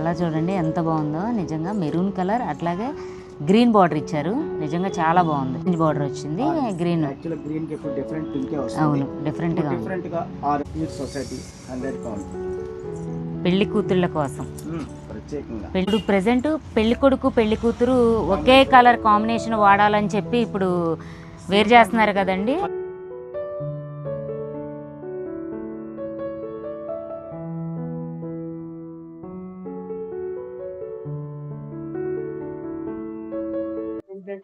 Colour చూడండి ఎంత బాగుందో నిజంగా. మెరూన్ కలర్ అట్లాగే గ్రీన్ బార్డర్ ఇచ్చారు, నిజంగా చాలా బాగుంది. ఆరెంజ్ బార్డర్ వచ్చింది, గ్రీన్. యాక్చువల్లీ గ్రీన్ కి ఇప్పుడు డిఫరెంట్ పింక్ వస్తుంది. అవును, డిఫరెంట్ గా ఆరెంజ్ సొసైటీ 100 కౌంట్ పెళ్లి కూతుళ్ళ కోసం ప్రత్యేకంగా. ఇప్పుడు ప్రెసెంట్ పెళ్లి కొడుకు పెళ్లి కూతురు ఒకే కలర్ కాంబినేషన్ వాడాలని చెప్పి ఇప్పుడు వేరు చేస్తున్నారు కదండి.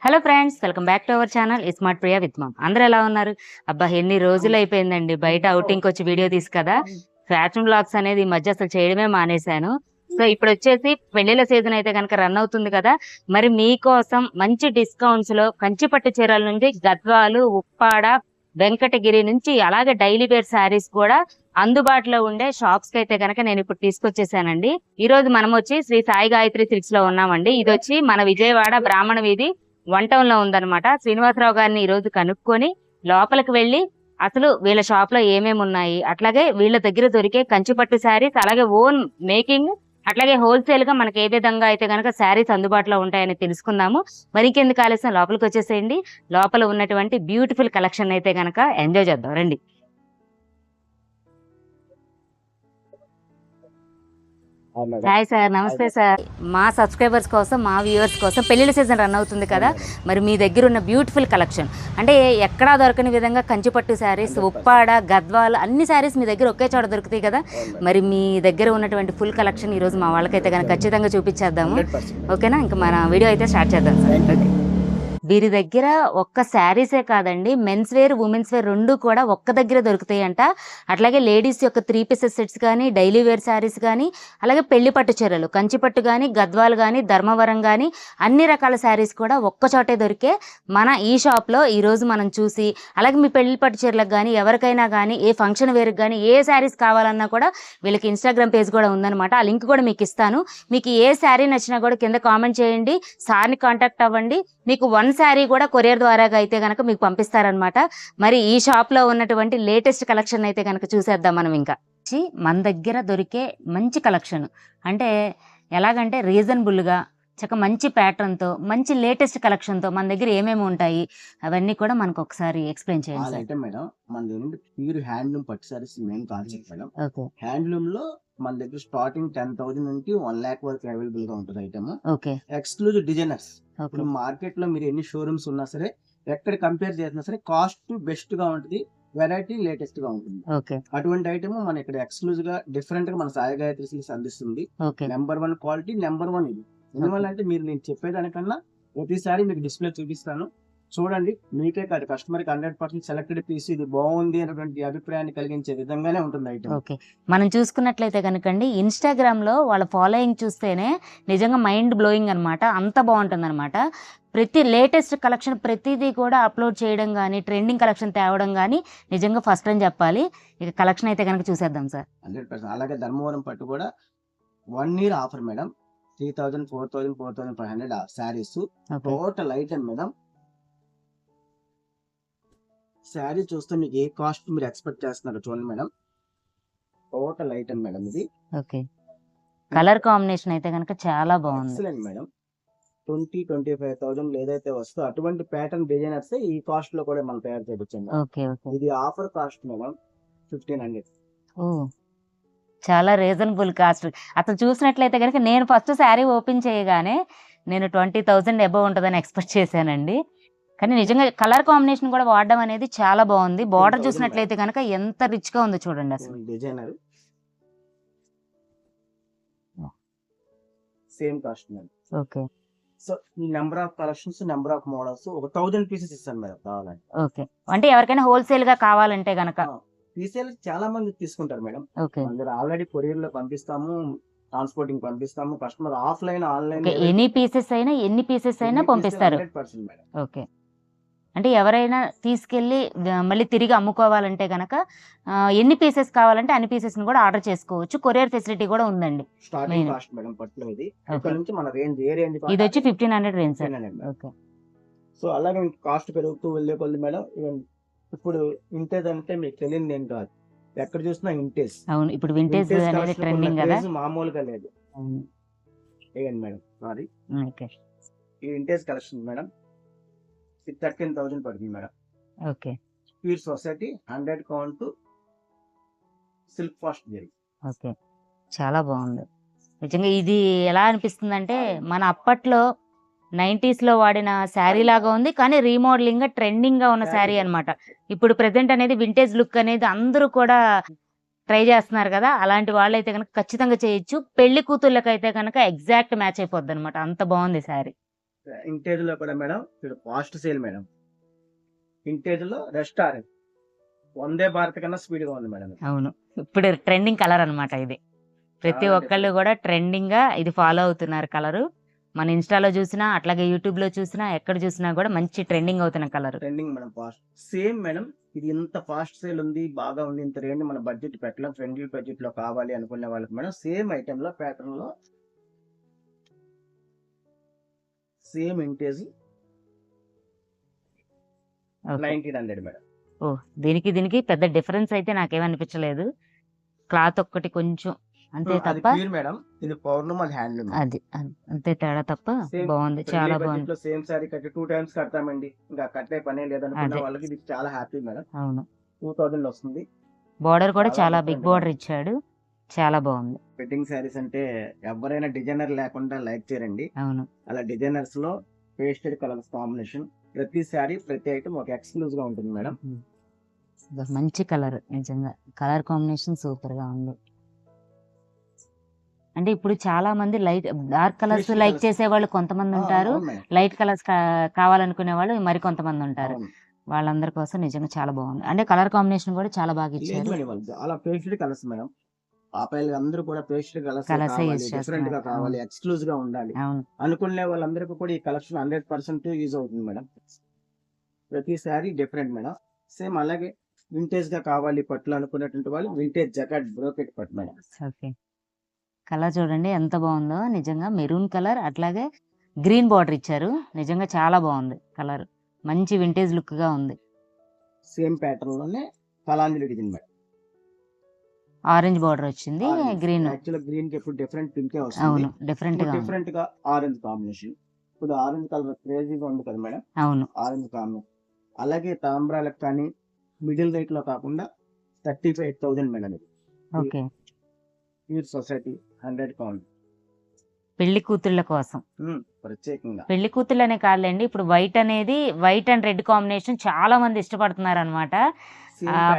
Hello friends, welcome back to our channel smart Priya with ma'am. అందరూ ఎలా ఉన్నారు? అబ్బా ఎన్ని రోజులు అయిపోయిందండి బయట అవుటింగ్కి వచ్చి వీడియో తీసు కదా. ఫ్యాషన్ బ్లాగ్స్ అనేది ఈ మధ్య అసలు చేయడమే మానేశాను. సో ఇప్పుడు వచ్చేసి పెళ్లిళ్ళ సీజన్ అయితే కనుక రన్ అవుతుంది కదా. మరి మీకోసం మంచి డిస్కౌంట్స్ లో కంచిపట్టు చీరల నుంచి గద్వాలు, ఉప్పాడ, వెంకటగిరి నుంచి అలాగే డైలీ వేర్ శారీస్ కూడా అందుబాటులో ఉండే షాప్స్ కి అయితే కనుక నేను ఇప్పుడు తీసుకొచ్చేసానండి. ఈ రోజు మనం వచ్చి శ్రీ సాయి గాయత్రి సిల్క్స్ లో ఉన్నామండి. ఇది వచ్చి మన విజయవాడ బ్రాహ్మణ వీధి 1 టౌన్ లో ఉందన్నమాట. శ్రీనివాసరావు గారిని ఈ రోజు కనుక్కొని లోపలికి వెళ్లి అసలు వీళ్ళ షాప్ లో ఏమేమి ఉన్నాయి, అట్లాగే వీళ్ళ దగ్గర దొరికే కంచిపట్టు శారీస్, అలాగే ఓన్ మేకింగ్, అట్లాగే హోల్సేల్ గా మనకి ఏ విధంగా అయితే కనుక శారీస్ అందుబాటులో ఉంటాయని తెలుసుకుందాము. మరి ఇంకెందుకు ఆలస్యం, లోపలికి వచ్చేసేయండి. లోపల ఉన్నటువంటి బ్యూటిఫుల్ కలెక్షన్ అయితే కనుక ఎంజాయ్ చేద్దాం రండి. హాయ్ సార్, నమస్తే సార్. మా సబ్స్క్రైబర్స్ కోసం, మా వ్యూవర్స్ కోసం పెళ్లిళ్ళ సీజన్ రన్ అవుతుంది కదా. మరి మీ దగ్గర ఉన్న బ్యూటిఫుల్ కలెక్షన్ అంటే ఎక్కడా దొరకని విధంగా కంచిపట్టు శారీస్, ఉప్పాడ, గద్వాలు అన్ని శారీస్ మీ దగ్గర ఒకే చోట దొరుకుతాయి కదా. మరి మీ దగ్గర ఉన్నటువంటి ఫుల్ కలెక్షన్ ఈరోజు మా వాళ్ళకైతే కనుక ఖచ్చితంగా చూపించేద్దాము. ఓకేనా? ఇంకా మన వీడియో అయితే స్టార్ట్ చేద్దాం సార్. వీరి దగ్గర ఒక్క శారీసే కాదండి, మెన్స్ వేర్, ఉమెన్స్ వేర్ రెండు కూడా ఒక్క దగ్గర దొరుకుతాయి అంట. అట్లాగే లేడీస్ యొక్క 3 పీసెస్ సెట్స్ కానీ, డైలీ వేర్ శారీస్ కానీ, అలాగే పెళ్లి పట్టు చీరలు, కంచిపట్టు కానీ, గద్వాలు కానీ, ధర్మవరం కానీ అన్ని రకాల శారీస్ కూడా ఒక్క చోటే దొరికే మన ఈ షాప్లో ఈరోజు మనం చూసి, అలాగే మీ పెళ్లి పట్టు చీరలకు కానీ, ఎవరికైనా కానీ, ఏ ఫంక్షన్ వేర్కి కానీ ఏ శారీస్ కావాలన్నా కూడా వీళ్ళకి ఇన్స్టాగ్రామ్ పేజ్ కూడా ఉందన్నమాట. ఆ లింక్ కూడా మీకు ఇస్తాను. మీకు ఏ శారీ నచ్చినా కూడా కింద కామెంట్ చేయండి, సార్ని కాంటాక్ట్ అవ్వండి. మీకు 1 శారీ కూడా కొరియర్ ద్వారా అయితే కనుక మీకు పంపిస్తారనమాట. మరి ఈ షాప్ లో ఉన్నటువంటి లేటెస్ట్ కలెక్షన్ అయితే కనుక చూసేద్దాం మనం. ఇంకా మన దగ్గర దొరికే మంచి కలెక్షన్ అంటే ఎలాగంటే రీజనబుల్ గా చక్క మంచి ప్యాటర్న్ తో, మంచి లేటెస్ట్ కలెక్షన్ తో మన దగ్గర ఏమేమి ఉంటాయి అవన్నీ కూడా మనకు ఒకసారి ఎక్స్ప్లెయిన్ చేయండి. అయితే మేడం మన దగ్గర ప్యూర్ హ్యాండ్లూమ్ పట్టు saris main concept madam. Handloom లో మన దగ్గర స్టార్టింగ్ 10,000 నుంచి 1 lakh వరకు అవైలబుల్ గా ఉంటుంది ఐటమ్. Exclusive designers. ఇప్పుడు మార్కెట్ లో మీరు ఎన్ని షోరూమ్స్ ఉన్నా సరే, ఎక్కడ కంపేర్ చేసినా సరే కాస్ట్ బెస్ట్ గా ఉంటుంది, వెరైటీ లేటెస్ట్ గా ఉంటుంది. అటువంటి ఐటమ్ మన ఇక్కడ ఎక్స్క్లూజివ్ గా డిఫరెంట్ గా మన సాయి గాయత్రి సిల్క్స్ అందిస్తుంది. నెంబర్ 1 క్వాలిటీ, నెంబర్ 1 ఇది. ఎందువల్ల అంటే మీరు నేను చెప్పేదానికన్నా ప్రతిసారి మీకు డిస్ప్లే చూపిస్తాను, చూడండి. మీకే కాదు కస్టమర్ కి 100% సెలెక్టెడ్ పీస్ ఇది బాగుంది అనేటువంటి అభిప్రాయాన్ని కలిగించే విధంగానే ఉంటుంది ఐటమ్. మనం చూసుకున్నట్లయితే కనుకండి ఇన్స్టాగ్రామ్ లో వాళ్ళ ఫాలోయింగ్ చూస్తేనే నిజంగా మైండ్ బ్లోయింగ్ అనమాట. అంత బాగుంటుంది అనమాట. ప్రతి లేటెస్ట్ కలెక్షన్ ప్రతిదీ కూడా అప్లోడ్ చేయడం కానీ, ట్రెండింగ్ కలెక్షన్ తేవడం కానీ నిజంగా ఫస్ట్ అని చెప్పాలి. ఇక కలెక్షన్ అయితే కనుక చూసేద్దాం సార్. 100%. అలాగే ధర్మవరం పట్టు కూడా 1 year offer madam. 3,000, 4,000, 4,500 saris total item madam. Sari చూస్తే మీకు ఏ కాస్ట్ మీరు ఎక్స్పెక్ట్ చేస్తున్నారు చూడండి మేడం. టోటల్ ఐటమ్ మేడం ఇది. కలర్ కాంబినేషన్ అయితే కనుక చాలా బాగుంది. Excellent madam. 20,000-25,000 ఏదైతే వస్తుందో అటువంటి ప్యాటర్న్ డిజైనర్స్ ఈ కాస్ట్ లో కూడా మనం తయారు చేయవచ్చు. ఇది ఆఫర్ కాస్ట్ మేడం 1,500. చాలా రీజనబుల్ కాస్ట్. అసలు చూసినట్లయితే కనుక నేను ఫస్ట్ శారీ ఓపెన్ చేయగానే నేను 20,000 అబవ్ ఉంటుందని ఎక్స్పెక్ట్ చేశానండి. కానీ నిజంగా కలర్ కాంబినేషన్ కూడా వాడడం అనేది చాలా బాగుంది. బార్డర్ చూసినట్లయితే కనుక ఎంత రిచ్ గా ఉంది చూడండి. అసలు designer same cost madam. So ఈ number of collections, number of models ఒక 1000 పీసెస్ ఇస్తాను మేడం కావాలంటే. అంటే ఎవరికైనా హోల్సేల్ గా కావాలంటే గనక పీసెల్ చాలా మంది తీసుకుంటారు మేడం. ఆల్రెడీ కొరియర్ లో పంపిస్తాము, ట్రాన్స్పోర్టింగ్ పంపిస్తాము. కస్టమర్ ఆఫ్లైన్, ఆన్లైన్ ఎన్ని పీసెస్ అయినా పంపిస్తారు. అంటే ఎవరైనా తీసుకెళ్లి మళ్ళీ తిరిగి అమ్ముకోవాలంటే గనక ఎన్ని పీసెస్ కావాలంటే అన్ని పీసెస్ కూడా ఆర్డర్ చేసుకోవచ్చు. కొరియర్ ఫెసిలిటీ కూడా ఉందండి. ఇది వచ్చి 1,500 రేంజ్. సో అలాగే కాస్ట్ పెరుగుతూ వెళ్ళే కొద్ది మేడం. ఇప్పుడు వింటేజ్ అంటే మీకు తెలియదు ఏం కాదు, ఎక్కడ చూసినా వింటేజ్. అవును, ఇప్పుడు వింటేజ్ అనేది ట్రెండింగ్ కదా, మామూలుగా లేదు. ఇవ్వండి మేడం, సారీ, ఓకే ఈ వింటేజ్ కలెక్షన్ మేడం 13,000 పడుతుంది madam. Okay pure society 100 count silk fast zari. Okay చాలా బాగుంది నిజంగా. ఇది ఎలా అనిపిస్తుంది అంటే మన అప్పట్లో 90s లో వాడిన శారీ లాగా ఉంది, కానీ రీమోడలింగ్ గా ట్రెండింగ్ గా ఉన్న శారీ అన్నమాట. ఇప్పుడు ప్రెసెంట్ అనేది వింటేజ్ లుక్ అనేది అందరూ కూడా ట్రై చేస్తున్నారు కదా, అలాంటి వాళ్ళైతే కనుక ఖచ్చితంగా చేయొచ్చు. పెళ్లి కూతుళ్ళకైతే కనుక ఎగ్జాక్ట్ మ్యాచ్ అయిపోద్ది అనమాట, అంత బాగుంది శారీ. వింటేజ్ లో కూడా మేడం ఇప్పుడు ఫాస్ట్ సేల్ మేడం. వింటేజ్ లో రెస్టారెంట్ వందే భారత్ కన్నా స్పీడ్ గా ఉంది మేడం. అవును, ఇప్పుడు ట్రెండింగ్ కలర్ అన్నమాట ఇది. ప్రతి చాలా ఒక్కళ్ళు కూడా ట్రెండింగ్ గా ఇది ఫాలో అవుతున్నారు కలరు. మన ఇన్స్టాలో చూసినా అట్లాగే యూట్యూబ్ లో చూసినా ఎక్కడ చూసినా కూడా మంచి ట్రెండింగ్ అవుతున్న colour. Trending madam, fast same madam. ఇది ఇంత ఫాస్ట్ సేల్ ఉంది, బాగా ఉంది, ఇంత రేంజ్ మన బడ్జెట్ పెట్టలేం, ఫ్రెండ్లీ బడ్జెట్ లో కావాలి అనుకునే వాళ్ళకి మేడం సేమ్ ఐటమ్ లో ప్యాటర్న్ లో సేమ్ వింటేజ్ 1900 మేడం. ఓ, దీనికి పెద్ద డిఫరెన్స్ అయితే నాకేమనిపించలేదు. క్లాత్ ఒక్కటి కొంచెం అంతే అది తప్ప, ప్యూర్ మేడం, ఇది పౌర్ణం, అది హ్యాండ్లూమ్. అది అంతే తేడా తప్ప Same బాగుంది, చాలా బాగుంది. లో సేమ్ సారీ కట్టి 2 times కడతామండి, ఇంకా కట్టే పనే లేదనుకున్న అదే. వాళ్ళకి ఇది చాలా హ్యాపీ మేడం. అవును, 2000 లో వస్తుంది. బార్డర్ కూడా చాలా చాలా different బిగ్ గా బార్డర్ ఉంది. ఇచ్చాడు, చాలా బాగుంది. వెడ్డింగ్ శారీస్ అంటే ఎవరైనా డిజైనర్ లేకుండా లైక్ చేయరండి. అవును, అలా డిజైనర్స్ లో పేస్టెడ్ కలర్స్ కాంబినేషన్, ప్రతి శారీ ప్రతి ఐటమ్ ఒక ఎక్స్క్లూజివ్ గా ఉంటుంది మేడం. మంచి కలర్, నిజంగా కలర్ కాంబినేషన్ సూపర్ గా ఉంది. అంటే ఇప్పుడు చాలా మంది light dark colours Pastel like colours. చేసే వాళ్ళు కొంతమంది ఉంటారు, అవును మేడం, లైట్ కలర్స్ కావాలనుకునే వాళ్ళు మరి కొంతమంది ఉంటారు. అవును. వాళ్ళందరి కోసం నిజంగా చాలా బాగుంది. అంటే కలర్ కాంబినేషన్ కూడా చాలా బాగా లేదు ఇచ్చారు. మేడం, వాళ్ళు చాలా పేస్టెడ్ కలర్స్ మేడం. పాపాయిలు అందరూ కూడా పేస్టెడ్ కలర్స్ కలర్స్ కావాలి, యూస్ డిఫరెంట్ గా చేస్తున్నారు. కావాలి, అవును, ఎక్స్క్లూజివ్ గా ఉండాలి అవును, అనుకునే వాళ్ళందరికీ కూడా ఈ కలెక్షన్ 100% యూజ్ అవుతుంది మేడం. ప్రతి శారీ డిఫరెంట్ మేడం. సేమ్ అలాగే వింటేజ్ గా కావాలి పట్లు అనుకున్నటువంటి వాళ్ళు వింటేజ్ జకాట్ బ్రోకెట్ పట్టు మేడం. ఓకే. కలర్ చూడండి ఎంత బాగుందో, నిజంగా మెరూన్ కలర్, అట్లాగే గ్రీన్ బార్డర్ ఇచ్చారు, నిజంగా చాలా బాగుంది కలర్, మంచి వింటేజ్ లుక్ గా ఉంది. సేమ్ ప్యాటర్న్ లోనే Kalanjali design madam. Orange border వచ్చింది, గ్రీన్. యాక్చువల్ గ్రీన్ కి ఇప్పుడు డిఫరెంట్ పింకే వస్తుంది. అవును, డిఫరెంట్ గా ఉంది. డిఫరెంట్ గా ఆరెంజ్ కాంబినేషన్. ఇప్పుడు ఆరెంజ్ కలర్ క్రేజీగా ఉంది కదా మేడం, అవును, ఆరెంజ్ కాంబినేషన్. అలాగే తాంబ్రాలకు కానీ మిడిల్ రేట్ లో కాకుండా 35,000 మేడం. ఇది ఓకే. ప్యూర్ సొసైటీ 100 కౌంట్ పెళ్లి కూతుళ్ళ కోసం, ప్రత్యేకంగా. పెళ్లి కూతుళ్ళనే కాదులేండి, ఇప్పుడు వైట్ అనేది వైట్ అండ్ రెడ్ కాంబినేషన్ చాలా మంది ఇష్టపడుతున్నారు అనమాట.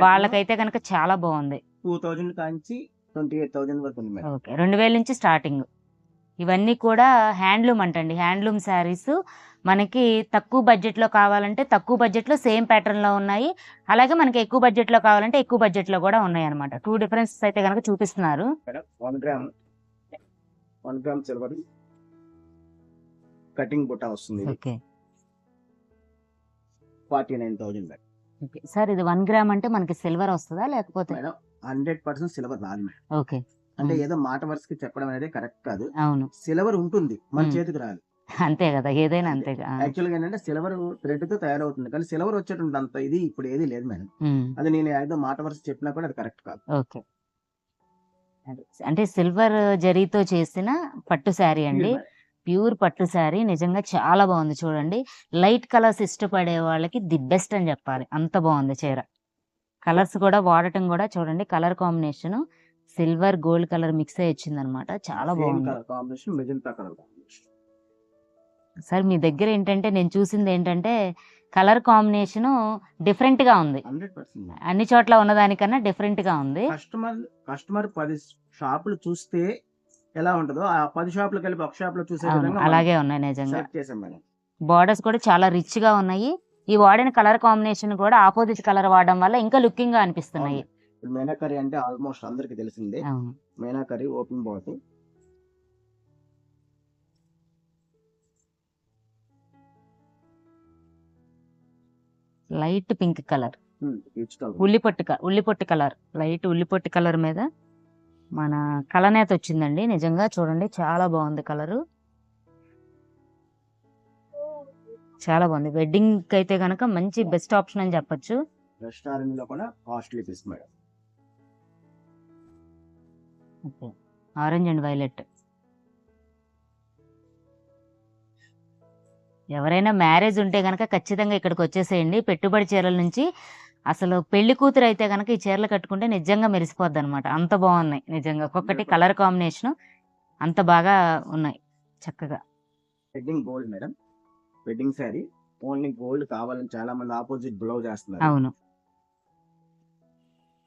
వాళ్ళకైతే కనుక చాలా బాగుంది. 2000 కాంచి 28,000 వరకు ఉంది మేడం. ఓకే, 2000 నుంచి స్టార్టింగ్. ఇవన్నీ కూడా హ్యాండ్లూమ్ అంటండి, హ్యాండ్లూమ్ శారీస్. మనకి తక్కువ బడ్జెట్లో కావాలంటే తక్కువ బడ్జెట్లో సేమ్ ప్యాటర్న్లో ఉన్నాయి, అలాగే మనకి ఎక్కువ బడ్జెట్లో కావాలంటే ఎక్కువ బడ్జెట్లో కూడా ఉన్నాయి అనమాట. 2 డిఫరెన్సెస్ అయితే కనుక చూపిస్తున్నారు. 1 గ్రామ్ సిల్వర్ కటింగ్ బుట్ట వస్తుంది. Okay 49,000 madam. ఓకే సార్, ఇది 1 గ్రామ్ అంటే మనకి సిల్వర్ వస్తుందా లేకపోతే? మేడం 100% సిల్వర్ రాదు మేడం. ఓకే, అంటే ఏదో మాట వరుసకి చెప్పడం అనేది కరెక్ట్ కాదు. అవును, సిల్వర్ ఉంటుంది, మన చేతికి రాదు. అంతే కదా, ఏదైనా అంతే. యాక్చువల్ గా ఏంటంటే సిల్వర్ థ్రెడ్ తో తయారవుతుంది, కానీ సిల్వర్ వచ్చేటువంటి అంత ఇది ఇప్పుడు ఏది లేదు మేడం. అది నేను ఏదో మాట వరుస చెప్పినా కూడా అది కరెక్ట్ కాదు. ఓకే, అంటే సిల్వర్ జరీతో చేసిన పట్టు శారీ అండి, ప్యూర్ పట్టు శారీ, నిజంగా చాలా బాగుంది. చూడండి, లైట్ కలర్స్ ఇష్టపడే వాళ్ళకి ది బెస్ట్ అని చెప్పాలి, అంత బాగుంది చీర. కలర్స్ కూడా వాడటం కూడా చూడండి, colour combination silver gold colour mix అయ్యి వచ్చింది అనమాట, చాలా బాగుంది. Combination magenta colour combination. Sir మీ దగ్గర ఏంటంటే నేను చూసింది ఏంటంటే కలర్ కాంబినేషన్ డిఫరెంట్ గా ఉంది, 100% అన్ని చోట్ల ఉన్నదానికన్నా డిఫరెంట్ గా ఉంది. కస్టమర్ 10 షాపులు చూస్తే ఎలా ఉంటుందో ఆ 10 షాపులు కలిపి ఒక షాప్ లో చూసే విధంగా అలాగే ఉన్నాయి నిజంగా. సెలెక్ట్ చేసాం మేడం. బార్డర్స్ కూడా చాలా రిచ్ గా ఉన్నాయి. ఈ వాడిన కలర్ కాంబినేషన్ కూడా ఆపోజిట్ కలర్ వాడడం వల్ల ఇంకా లుకింగ్ గా అనిపిస్తున్నాయి. మీనాకరీ అంటే ఆల్మోస్ట్ అందరికి తెలిసిందే. Meenakari open bottle, light pink colour, peach colour, ఉల్లిపొట్టు కలర్, లైట్ ఉల్లిపొట్టు కలర్ మీద మన కలనేత వచ్చిందండి. నిజంగా చూడండి, చాలా బాగుంది కలరు, చాలా బాగుంది. వెడ్డింగ్ అయితే కనుక మంచి బెస్ట్ ఆప్షన్ అని చెప్పొచ్చు. రెస్టారెంట్ లో కూడా costly piece madam. Orange and violet, ఎవరైనా మ్యారేజ్ ఉంటే గనక ఖచ్చితంగా ఇక్కడికి వచ్చేసేయండి. పెట్టుబడి చీరల నుంచి అసలు పెళ్లి కూతురు అయితే గనక ఈ చీరలు కట్టుకుంటే నిజంగా మెరిసిపోద్ది అనమాట. అంత బాగున్నాయి నిజంగా. ఒక్కొక్కటి కలర్ కాంబినేషన్ అంత బాగా ఉన్నాయి చక్కగా. Wedding gold madam, wedding sari only gold కావాలని చాలా మంది ఆపోజిట్ బ్లౌజ్ వేస్తున్నారు. అవును.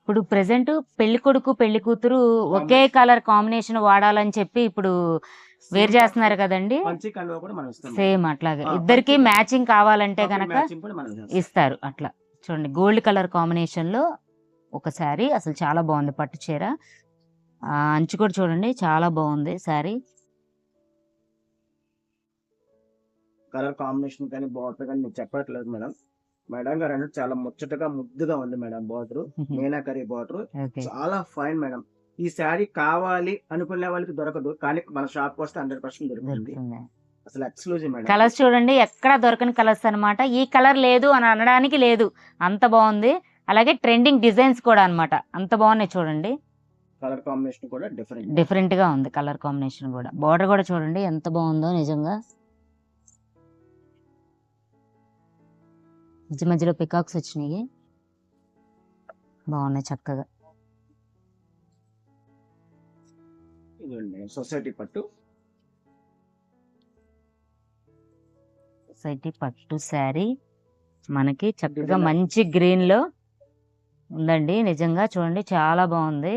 ఇప్పుడు ప్రెసెంట్ పెళ్లి కొడుకు పెళ్లి కూతురు ఒకే కలర్ కాంబినేషన్ వాడాలని చెప్పి ఇప్పుడు వేరు చేస్తున్నారు కదండి. మంచి కలర్ కూడా మనం ఇస్తాం. సేమ్ అట్లాగే ఇద్దరికి మ్యాచింగ్ కావాలంటే గనక మ్యాచింగ్ కూడా మనం చేస్తాం. ఇస్తారు. అట్లా చూడండి గోల్డ్ కలర్ కాంబినేషన్ లో ఒక శారీ అసలు చాలా బాగుంది. పట్టు చీర అంచు కూడా చూడండి చాలా బాగుంది శారీ. కలర్ కాంబినేషన్ కానీ బార్డర్ కానీ మీకు చెప్పట్లేదు మేడం. మేడం గారు అంటే చాలా ముచ్చటగా ముద్దుగా ఉంది madam. Border meenakari border okay. చాలా ఫైన్ మేడం. ఈ శారీ కావాలి అనుకునే వాళ్ళకి దొరకదు, కానీ మన షాప్ వస్తే 100% దొరుకుతుంది. దొరుకుతుంది. అసలు ఎక్స్క్లూజివ్ మేడం. కలర్స్ చూడండి ఎక్కడ దొరకని కలర్స్ అన్నమాట. ఈ కలర్ లేదు అని అనడానికి లేదు, అంత బాగుంది. అలాగే ట్రెండింగ్ డిజైన్స్ కూడా అన్నమాట, అంత బాగున్నాయి చూడండి. కలర్ కాంబినేషన్ కూడా డిఫరెంట్ డిఫరెంట్ గా ఉంది కలర్ కాంబినేషన్ కూడా. బార్డర్ కూడా చూడండి ఎంత బాగుందో నిజంగా. మధ్య మధ్యలో పికాక్స్ వచ్చినాయి, బాగున్నాయి చక్కగా. ఇదండి సొసైటీ పట్టు. సొసైటీ పట్టు శారీ మనకి చక్కగా మంచి గ్రీన్ లో ఉందండి. నిజంగా చూడండి చాలా బాగుంది.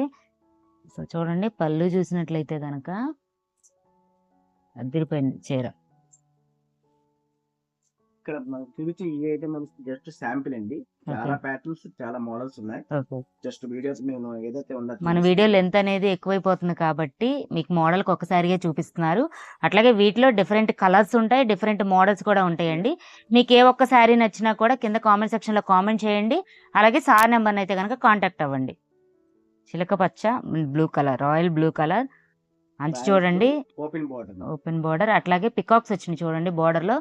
సో చూడండి పళ్ళు చూసినట్లయితే కనుక అదిరిపోయింది చీర. ఇక్కడ మనకు చూపించి ఈ ఐటమ్ జస్ట్ శాంపిల్ అండి. చాలా ప్యాటర్న్స్ చాలా మోడల్స్ ఉన్నాయి. జస్ట్ వీడియోస్ మేము ఏదైతే ఉందో మన వీడియో లెంత్ అనేది ఎక్కువైపోతుంది కాబట్టి మీకు మోడల్ కి ఒకసారిగా చూపిస్తున్నారు. అట్లాగే వీటిలో డిఫరెంట్ కలర్స్ ఉంటాయి, డిఫరెంట్ మోడల్స్ కూడా ఉంటాయండి. మీకు ఏ ఒక్క శారీ నచ్చినా కూడా కింద కామెంట్ సెక్షన్ లో కామెంట్ చేయండి. అలాగే సార్ నెంబర్ అయితే కనుక కాంటాక్ట్ అవ్వండి. చిలక పచ్చ blue colour, royal blue colour అంచు చూడండి ఓపెన్ బోర్డర్. అట్లాగే పికాక్స్ వచ్చినాయి చూడండి బోర్డర్ లో,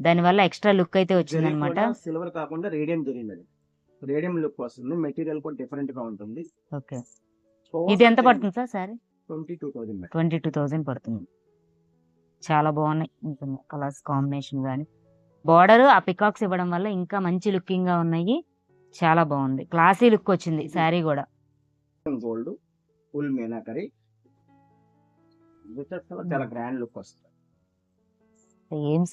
దాని వల్ల ఎక్స్ట్రా లుక్ అయితే వచ్చింది అనమాట. సిల్వర్ కాకుండా రేడియం జరిగింది, రేడియం లుక్ వస్తుంది. మెటీరియల్ కూడా డిఫరెంట్ గా ఉంటుంది. ఓకే. ఇది ఎంత పడుతుంది సార్ సారీ? 22,000. 22,000 పడుతుంది. చాలా బాగున్నాయి కలర్స్ కాంబినేషన్ కానీ. బోర్డర్ ఆ పికాక్స్ ఇవ్వడం వల్ల ఇంకా మంచి లుకింగ్ గా ఉన్నాయి. చాలా బాగుంది, క్లాసీ లుక్ వచ్చింది శారీ కూడా. గోల్డ్ ఫుల్ మీనాకరీ చాలా గ్రాండ్ లుక్ వస్తుంది. ఏం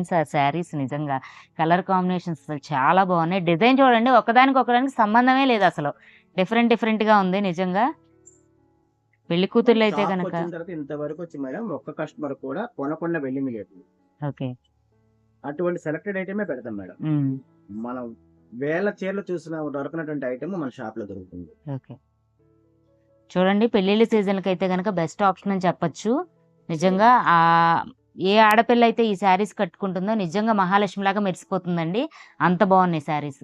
సార్ శారీస్ నిజంగా కలర్ కాంబినేషన్స్ అసలు చాలా బాగున్నాయి. డిజైన్ చూడండి ఒకదానికి ఒకదానికి సంబంధమే లేదు, అసలు డిఫరెంట్ డిఫరెంట్ గా ఉంది నిజంగా. పెళ్లి కూతుర్లు అయితే కనుక ఇంతవరకు వచ్చి మేడం ఒక్క కస్టమర్ కూడా కొనకుండా వెళ్ళింది లేదు. ఓకే. అటువంటి సెలెక్టెడ్ ఐటమే పెడతాం మేడం. మనం వేల చీరలు చూసిన దొరకనటువంటి ఐటమ్ మన షాప్ లో దొరుకుతుంది. ఓకే. చూడండి పెళ్లిళ్ళ సీజన్ కి అయితే కనుక బెస్ట్ ఆప్షన్ అని చెప్పొచ్చు నిజంగా. ఏ ఆడపిల్ల అయితే ఈ శారీస్ కట్టుకుంటుందో నిజంగా మహాలక్ష్మి లాగా మెరిసిపోతుందండి, అంత బాగున్నాయి శారీస్.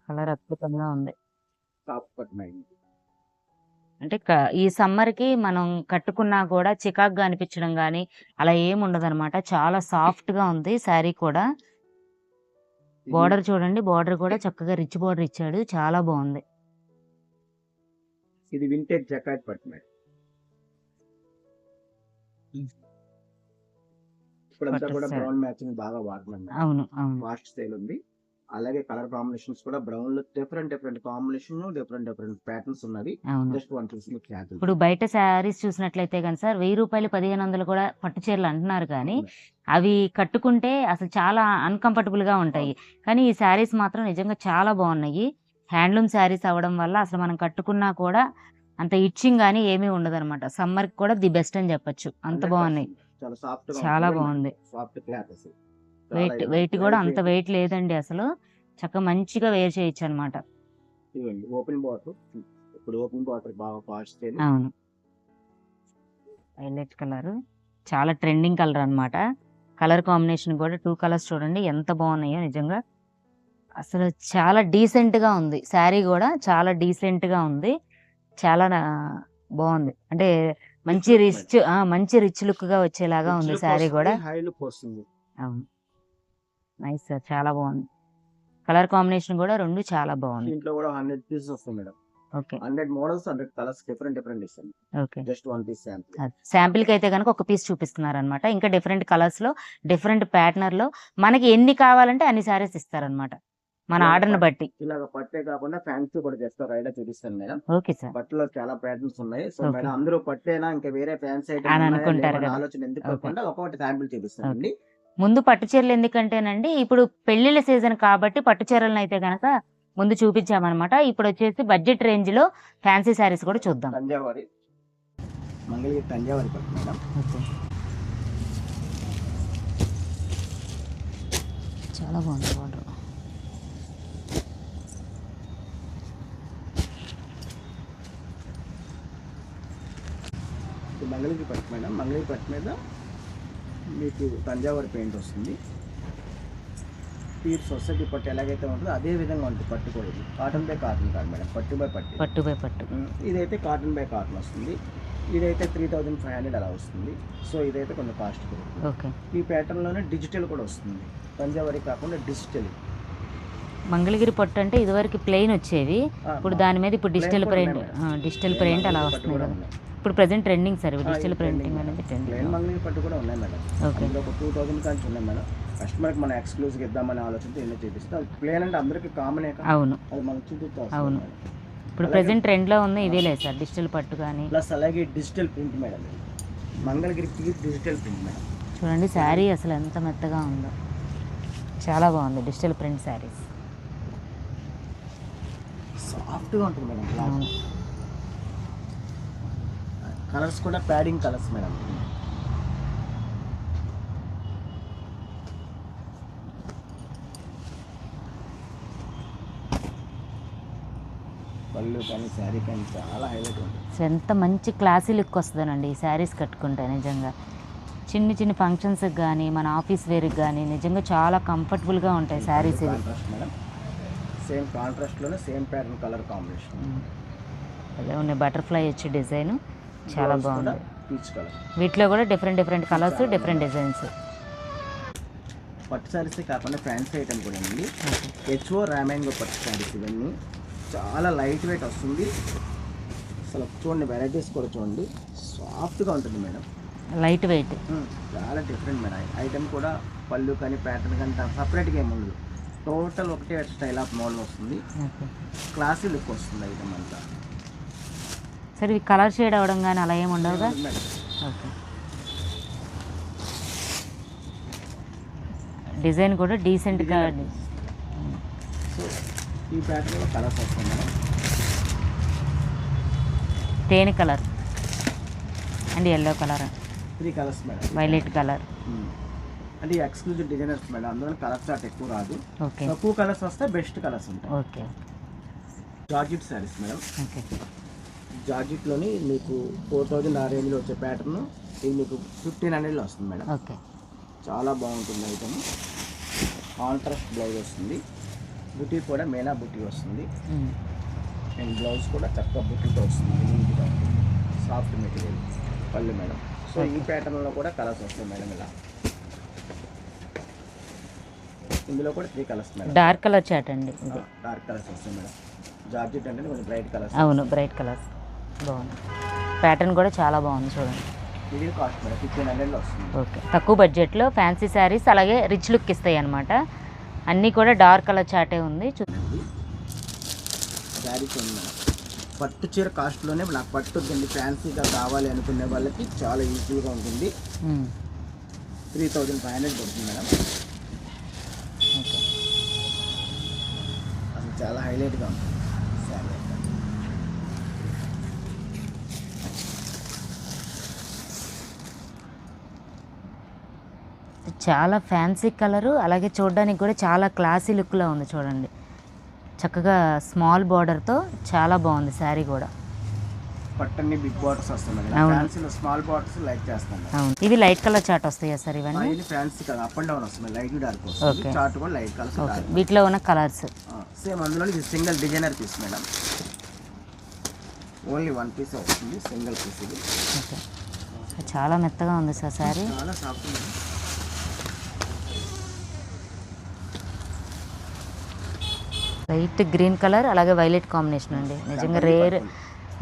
కలర్ అద్భుతంగా ఉంది. అంటే ఈ సమ్మర్ కి మనం కట్టుకున్నా కూడా చికాక్గా అనిపించడం కానీ అలా ఏమి ఉండదు అనమాట. చాలా సాఫ్ట్ గా ఉంది శారీ కూడా. బార్డర్ చూడండి, బార్డర్ కూడా చక్కగా రిచ్ బార్డర్ ఇచ్చాడు, చాలా బాగుంది. ఇది వింటేజ్ జకాట్ పట్టు మేడం. ఇప్పుడంతా కూడా బ్రౌన్ మ్యాచింగ్ బాగా వాడుతున్నాం. అవును వాస్ట్ స్టైల్ ఉంది. అలాగే కలర్ కాంబినేషన్స్ కూడా బ్రౌన్ లో డిఫరెంట్ కాంబినేషన్, డిఫరెంట్ ప్యాటర్న్స్ ఉన్నవి. జస్ట్ వన్ చూసి ఇప్పుడు బయట శారీస్ చూసినట్లయితే కానీ సార్ 1000 రూపాయలు 1500 కూడా పట్టు చీరలు అంటున్నారు, కానీ అవి కట్టుకుంటే అసలు చాలా అన్కంఫర్టబుల్ గా ఉంటాయి. కానీ ఈ శారీస్ మాత్రం నిజంగా చాలా బాగున్నాయి. హ్యాండ్లూమ్ శారీస్ అవ్వడం వల్ల అసలు మనం కట్టుకున్నా కూడా అంత ఇచ్చింగ్ కానీ ఏమీ ఉండదు అనమాట. సమ్మర్ కి కూడా ది బెస్ట్ అని చెప్పొచ్చు, అంత బాగున్నాయి. చాలా బాగుంది. వెయిట్ కూడా అంత వెయిట్ లేదండి అసలు, చక్కగా మంచిగా వేర్ చేయొచ్చు అనమాట. ఓపెన్ బార్డర్, ఇప్పుడు ఓపెన్ బార్డర్ బాగా ఫాస్ట్. అవును, వైలెట్ కలర్ చాలా ట్రెండింగ్ కలర్ అన్నమాట. కలర్ కాంబినేషన్ కూడా 2 కలర్స్ చూడండి ఎంత బాగున్నాయో నిజంగా. అసలు చాలా డీసెంట్ గా ఉంది శారీ కూడా, చాలా డీసెంట్ గా ఉంది, చాలా బాగుంది. అంటే మంచి రిచ్ లుక్ గా వచ్చేలాగా ఉంది శారీ కూడా. అవును, నైస్ సార్, చాలా బాగుంది. కలర్ కాంబినేషన్ కూడా 2 చాలా బాగుంది. దీంట్లో కూడా 100 పీసెస్ వస్తాయి madam. Okay 100 models 100 colours different ఇస్తాను. ఓకే. Just 1 piece sample. శాంపిల్కి అయితే కనుక ఒక పీస్ చూపిస్తున్నారనమాట. ఇంకా డిఫరెంట్ కలర్స్లో డిఫరెంట్ ప్యాటర్న్లో మనకి ఎన్ని కావాలంటే అన్ని శారీస్ ఇస్తారనమాట మన ఆర్డర్ని బట్టి. ఇలాగ పట్టే కాకుండా ఫ్యాన్సీ కూడా చేస్తారు. ఐడియా చూపిస్తాను మేడం. Okay sir. బట్టలో చాలా ప్యాటర్న్స్ ఉన్నాయి. So Okay. మేడం అందరూ పట్టేనా ఇంకా వేరే ఫ్యాన్సీ అని ఐటమ్ అనుకుంటారు కదా. ఆలోచన ఎందుకు కాకుండా ఒక్కొక్కటి శాంపిల్ చూపిస్తానండి. ముందు పట్టు చీరలు ఎందుకంటేనండి ఇప్పుడు పెళ్లిళ్ళ సీజన్ కాబట్టి పట్టు చీరలను అయితే కనుక ముందు చూపించామన్నమాట. ఇప్పుడు వచ్చేసి బడ్జెట్ రేంజ్ లో ఫ్యాన్సీ శారీస్ కూడా చూద్దాం. తంజావూరి మంగళగిరి తంజావూరి పట్టు మేడం. చాలా బాగుంది బార్డర్. మంగళగిరి పట్టు మేడం. మంగళగిరి పట్టు మీద మీకు తంజావూరి పెయింట్ వస్తుంది. ప్యూర్ సొసైటీ పట్టు ఎలాగైతే ఉంటుందో అదే విధంగా ఉంటుంది పట్టు కూడా. ఇది కాటన్ బై కాటన్ కాదు మేడం, పట్టు బై పట్టు. పట్టు బై పట్టు. ఇదైతే కాటన్ బై కాటన్ వస్తుంది. ఇదైతే 3500 అలా వస్తుంది. సో ఇదైతే కొంచెం కాస్ట్ పడుతుంది. ఓకే. ఈ ప్యాటర్న్లోనే డిజిటల్ కూడా వస్తుంది. తంజావూరి కాకుండా డిజిటల్. మంగళగిరి పట్టు అంటే ఇదివరకు ప్లెయిన్ వచ్చేవి, ఇప్పుడు దాని మీద ఇప్పుడు డిజిటల్ ప్రింట్ అలా వస్తుంది కదా. ఇప్పుడు present trending sir digital printing అనేది ట్రెండింగ్. మంగళగిరి పట్టు కూడా ఉన్నాయి మేడం. ఓకే. ఒక 2000 కానీ ఉన్నాయి మేడం. కస్టమర్కి మనం ఎక్స్క్లూజివ్గా ఇద్దామనే ఆలోచనతో ఎన్నో చూపిస్తాం. ప్లేన్ అంటే అందరికీ కామనే కదా. అవును, అది మనం చూపిస్తాం. అవును. ఇప్పుడు ప్రెసెంట్ ట్రెండ్లో ఉంది ఇవే లేదు సార్ డిజిటల్ పట్టు కానీ. ప్లస్ అలాగే digital print madam. Mangalagiri digital print madam. చూడండి శారీ అసలు ఎంత మెత్తగా ఉందో, చాలా బాగుంది డిజిటల్ ప్రింట్ శారీస్. సాఫ్ట్గా ఉంటుంది మేడం. అవును. కలర్స్ కూడా ప్యాడింగ్ కలర్స్ మేడం. పళ్ళు కానీ శారీ కానీ చాలా హైలైట్ ఉంటుంది. ఎంత మంచి క్లాసీ లుక్ వస్తుందనండి ఈ శారీస్ కట్టుకుంటే. నిజంగా చిన్న చిన్న ఫంక్షన్స్కి కానీ మన ఆఫీస్ వేర్కి కానీ నిజంగా చాలా కంఫర్టబుల్గా ఉంటాయి శారీస్. Contrast madam. సేమ్ కాంట్రాస్ట్లోనే సేమ్ ప్యాటర్న్ కలర్ కాంబినేషన్. అదే ఉన్నాయి బటర్ఫ్లై వచ్చి డిజైన్ చాలా బాగుంది. Peach colour. వీటిలో కూడా డిఫరెంట్ కలర్స్ డిఫరెంట్ డిజైన్స్. పట్టు శారీసే కాకుండా ఫ్యాన్సీ ఐటమ్ కూడా అండి. హెచ్ఓ రామాంగో పట్టు శారీస్ ఇవన్నీ చాలా లైట్ వెయిట్ వస్తుంది. అసలు చూడండి వెరైటీస్ కూడా చూడండి, సాఫ్ట్గా ఉంటుంది మేడం. లైట్ వెయిట్ చాలా డిఫరెంట్ మేడం. ఐటమ్ కూడా పళ్ళు కానీ ప్యాటర్న్ కానీ సపరేట్గా ఏమి ఉండదు. టోటల్ ఒకటే స్టైల్ ఆఫ్ మోడల్ వస్తుంది. క్లాసీ లుక్ వస్తుంది ఐటమ్ అంతా. సరే ఇవి కలర్ షేడ్ అవ్వడం కానీ అలా ఏమి ఉండవుగా. ఓకే. డిజైన్ కూడా డీసెంట్గా. సో ఈ ప్యాటర్న్లో కలర్స్ వస్తాయి మేడం. తేనె colour and yellow colour, 3 colours madam. Violet colour. అంటే ఎక్స్క్లూజివ్ డిజైనర్స్ మేడం. అందులో కలర్స్ చార్ట్ ఎక్కువ రాదు. ఓకే. తక్కువ కలర్స్ వస్తే బెస్ట్ కలర్స్ ఉంటాయి. Okay. Georgette saris madam. Okay. జార్జెట్లోని మీకు 4000 ఆ రేంజ్లో వచ్చే ప్యాటర్న్ ఇది మీకు 1500లో వస్తుంది మేడం. ఓకే. చాలా బాగుంటుంది ఐటమ్. కాంట్రాస్ట్ బ్లౌజ్ వస్తుంది. బుటీ కూడా మేనా బుటీ వస్తుంది. అండ్ బ్లౌజ్ కూడా చక్కగా బుటీతో వస్తుంది. నీట్గా ఉంటుంది. సాఫ్ట్ మెటీరియల్ పళ్ళు మేడం. సో ఈ ప్యాటర్న్లో కూడా కలర్స్ వస్తాయి మేడం. ఇలా ఇందులో కూడా 3 colours madam. Dark colour chart అండి. డార్క్ కలర్స్ వస్తాయి మేడం. జార్జెట్ అంటే కొంచెం బ్రైట్ కలర్స్. అవును, బ్రైట్ కలర్స్ బాగుంది. ప్యాటర్న్ కూడా చాలా బాగుంది చూడండి. ఇది కాస్ట్ మేడం 1500లో వస్తుంది. ఓకే. తక్కువ బడ్జెట్లో ఫ్యాన్సీ శారీస్ అలాగే రిచ్ లుక్ ఇస్తాయి అన్నమాట. అన్నీ కూడా డార్క్ కలర్ చాటే ఉంది. శారీస్ ఉంది మేడం. పట్టు చీర కాస్ట్లోనే నాకు పట్టు వద్దండి ఫ్యాన్సీగా కావాలి అనుకునే వాళ్ళకి చాలా ఈజీగా ఉంటుంది. 3500 పడుతుంది మేడం. ఓకే. అసలు చాలా హైలైట్గా ఉంటుంది శారీ. చాలా ఫ్యాన్సీ కలరు అలాగే చూడడానికి కూడా చాలా క్లాసీ లుక్లో ఉంది చూడండి. చక్కగా స్మాల్ బార్డర్తో చాలా బాగుంది శారీ కూడా. పట్టన్ని బిగ్ బార్డర్స్ వస్తున్నాయి. ఫ్యాన్సీలో స్మాల్ బార్డర్స్ లైక్ చేస్తాను. అవును. ఇవి లైట్ కలర్ చాట్ వస్తాయా సార్ ఇవన్నీ? ఇది fancy colour up and down వస్తుంది. లైట్ డార్క్ వస్తుంది. చార్ట్ కూడా లైట్ కలర్స్. ఓకే. వీటిలో ఉన్న కలర్స్ సేమ్. అందులో ఇది single designer piece madam. Only 1 piece వస్తుంది. సింగిల్ పీస్ ఇది. ఓకే. చాలా మెత్తగా ఉంది సార్ శారీ. చాలా సాఫ్ట్ ఉంది. లైట్ గ్రీన్ కలర్ అలాగే వైలెట్ కాంబినేషన్ అండి. నిజంగా